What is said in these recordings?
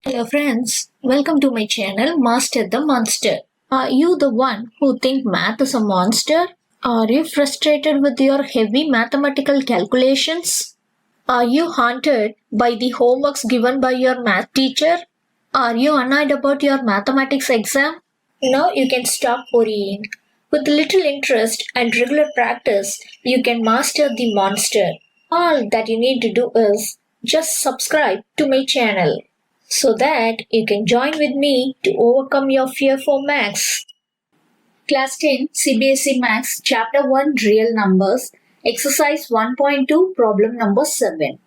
Hello friends, welcome to my channel Master the Monster. Are you the one who think math is a monster? Are you frustrated with your heavy mathematical calculations? Are you haunted by the homeworks given by your math teacher? Are you annoyed about your mathematics exam? Now you can stop worrying. With little interest and regular practice, you can master the monster. All that you need to do is just subscribe to my channel so that you can join with me to overcome your fear for maths. Class 10 CBSE Maths Chapter 1 Real Numbers Exercise 1.2 Problem number 7.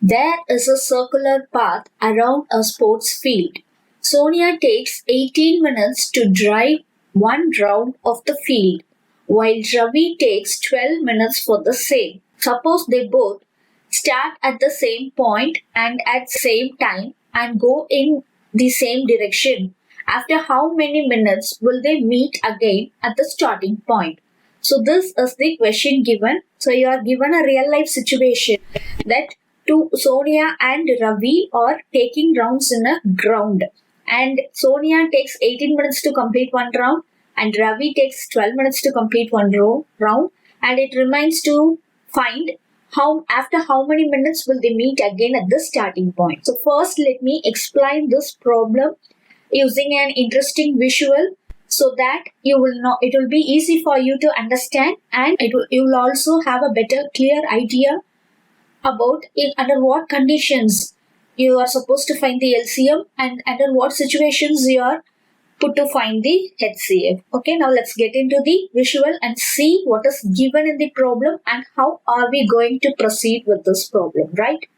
There is a circular path around a sports field. Sonia takes 18 minutes to drive one round of the field, while Ravi takes 12 minutes for the same. Suppose they both start at the same point and at same time and go in the same direction. After how many minutes will they meet again at the starting point? So this is the question given. So you are given a real life situation that Sonia and Ravi are taking rounds in a ground. And Sonia takes 18 minutes to complete one round and Ravi takes 12 minutes to complete one round. And it remains to find after how many minutes will they meet again at the starting point. So first let me explain this problem using an interesting visual so that you will know it will be easy for you to understand, and you will also have a better clear idea about under what conditions you are supposed to find the LCM and under what situations you are put to find the HCF. Okay, now let's get into the visual and see what is given in the problem and how are we going to proceed with this problem, right?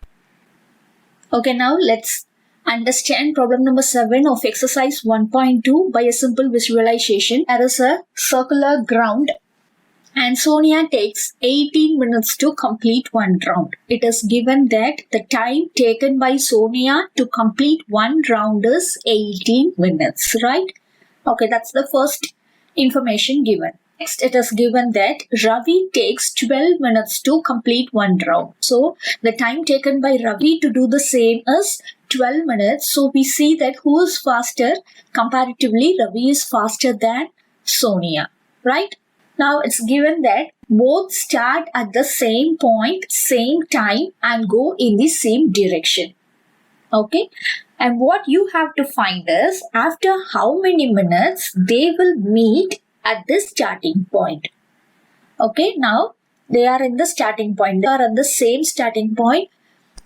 Okay, now let's understand problem number 7 of exercise 1.2 by a simple visualization. There is a circular ground and Sonia takes 18 minutes to complete one round. It is given that the time taken by Sonia to complete one round is 18 minutes, right? Okay, that's the first information given. Next, it is given that Ravi takes 12 minutes to complete one round. So, the time taken by Ravi to do the same is 12 minutes. So, we see that who is faster? Comparatively, Ravi is faster than Sonia, right? Now, it's given that both start at the same point, same time and go in the same direction. Okay? And what you have to find is after how many minutes they will meet at this starting point. Okay, now they are in the starting point. They are at the same starting point.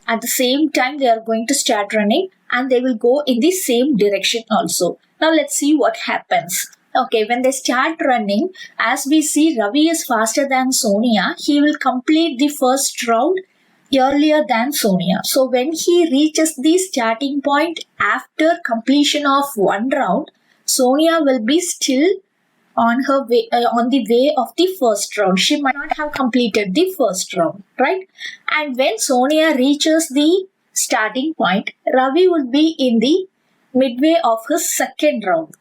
At the same time, they are going to start running and they will go in the same direction also. Now, let's see what happens. Okay, when they start running, as we see Ravi is faster than Sonia, he will complete the first round earlier than Sonia. So when he reaches the starting point after completion of one round, Sonia will be still on her way on the way of the first round. She might not have completed the first round, right? And when Sonia reaches the starting point, Ravi will be in the midway of his second round,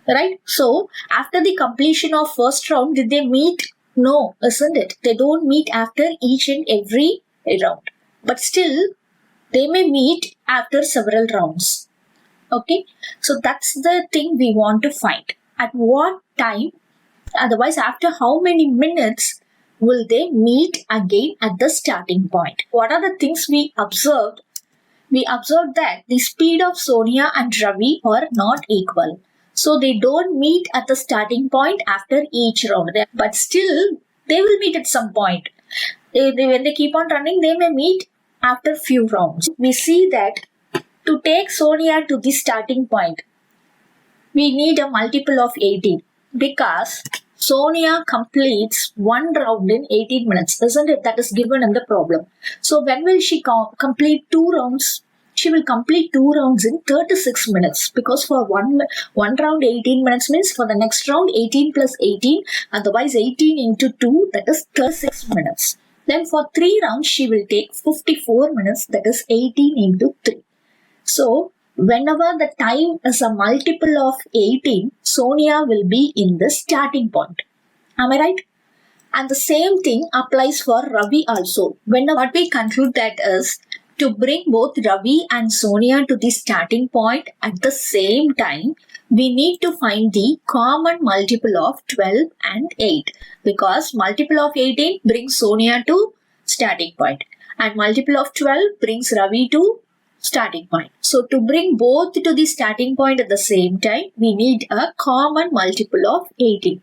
right? So after the completion of first round, did they meet? No, isn't it? They don't meet after each and every round, but still they may meet after several rounds. Okay, so that's the thing we want to find. At what time, otherwise after how many minutes will they meet again at the starting point? What are the things we observed? We observed that the speed of Sonia and Ravi are not equal. So they don't meet at the starting point after each round, but still they will meet at some point. When they keep on running, they may meet after few rounds. We see that to take Sonia to the starting point, we need a multiple of 18 because Sonia completes one round in 18 minutes, isn't it? That is given in the problem. So when will she complete two rounds? She will complete two rounds in 36 minutes because for one round 18 minutes means for the next round 18 plus 18, otherwise 18 into 2, that is 36 minutes. Then for 3 rounds she will take 54 minutes, that is 18 into 3. So whenever the time is a multiple of 18, Sonia will be in the starting point. Am I right? And the same thing applies for Ravi also. What we conclude that is to bring both Ravi and Sonia to the starting point at the same time, we need to find the common multiple of 12 and 8, because multiple of 18 brings Sonia to starting point and multiple of 12 brings Ravi to starting point. So to bring both to the starting point at the same time, we need a common multiple of 18.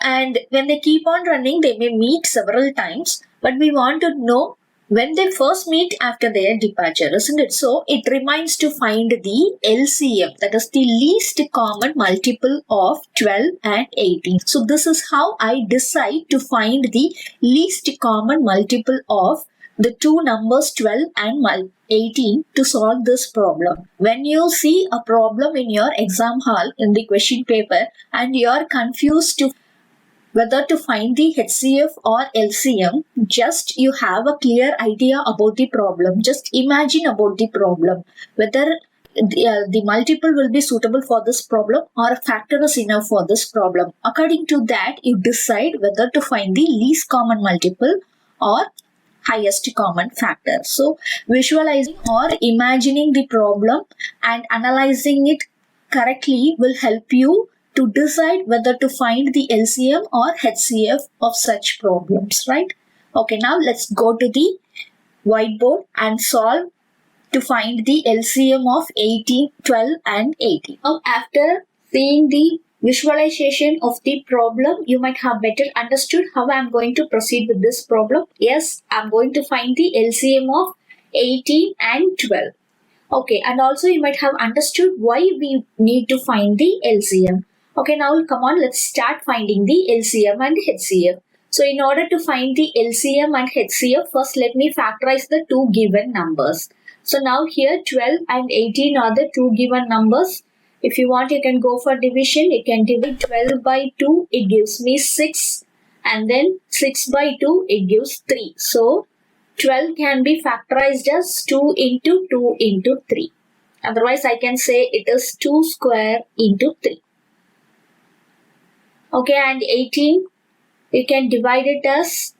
And when they keep on running, they may meet several times, but we want to know when they first meet after their departure, isn't it? So it remains to find the LCM, that is the least common multiple of 12 and 18. So this is how I decide to find the least common multiple of the two numbers 12 and 18 to solve this problem. When you see a problem in your exam hall in the question paper and you are confused to whether to find the HCF or LCM, just you have a clear idea about the problem. Just imagine about the problem, whether the multiple will be suitable for this problem or a factor is enough for this problem. According to that, you decide whether to find the least common multiple or highest common factor. So visualizing or imagining the problem and analyzing it correctly will help you to decide whether to find the LCM or HCF of such problems, right? Okay, now let's go to the whiteboard and solve to find the LCM of 18, 12 and 18. Now, after seeing the visualization of the problem, you might have better understood how I am going to proceed with this problem. Yes, I am going to find the LCM of 18 and 12. Okay, and also you might have understood why we need to find the LCM. Okay, now come on, let's start finding the LCM and HCF. So in order to find the LCM and HCF, first let me factorize the two given numbers. So now here 12 and 18 are the two given numbers. If you want, you can go for division. You can divide 12 by 2, it gives me 6. And then 6 by 2, it gives 3. So 12 can be factorized as 2 into 2 into 3. Otherwise, I can say it is 2 square into 3. Okay, and 18, you can divide it as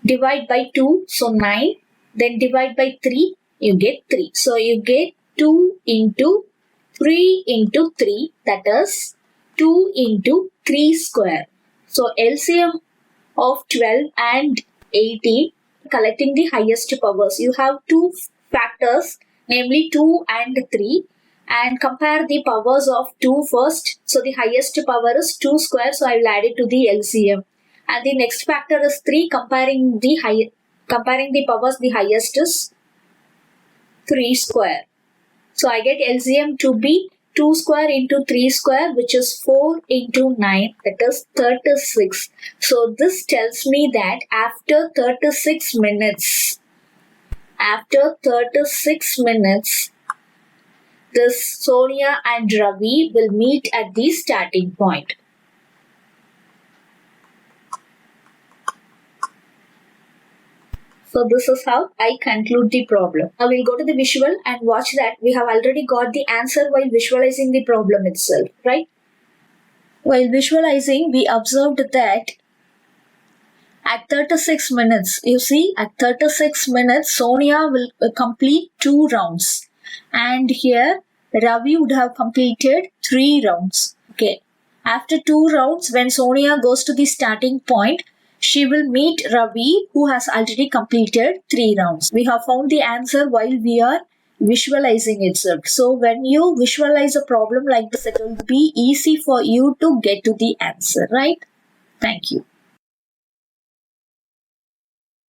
divide by 2, so 9. Then divide by 3, you get 3. So you get 2 into 3 into 3, that is 2 into 3 square. So LCM of 12 and 18, collecting the highest powers. You have two factors, namely 2 and 3. And compare the powers of 2 first. So the highest power is 2 square. So I will add it to the LCM. And the next factor is 3. Comparing the powers, the highest is 3 square. So I get LCM to be 2 square into 3 square, which is 4 into 9, that is 36. So this tells me that after 36 minutes, this Sonia and Ravi will meet at the starting point. So this is how I conclude the problem. Now we'll go to the visual and watch that we have already got the answer while visualizing the problem itself, right? While visualizing, we observed that at 36 minutes, you see, at 36 minutes, Sonia will complete 2 rounds. And here, Ravi would have completed 3 rounds. Okay. After 2 rounds, when Sonia goes to the starting point, she will meet Ravi, who has already completed 3 rounds. We have found the answer while we are visualizing itself. So when you visualize a problem like this, it will be easy for you to get to the answer, right? Thank you.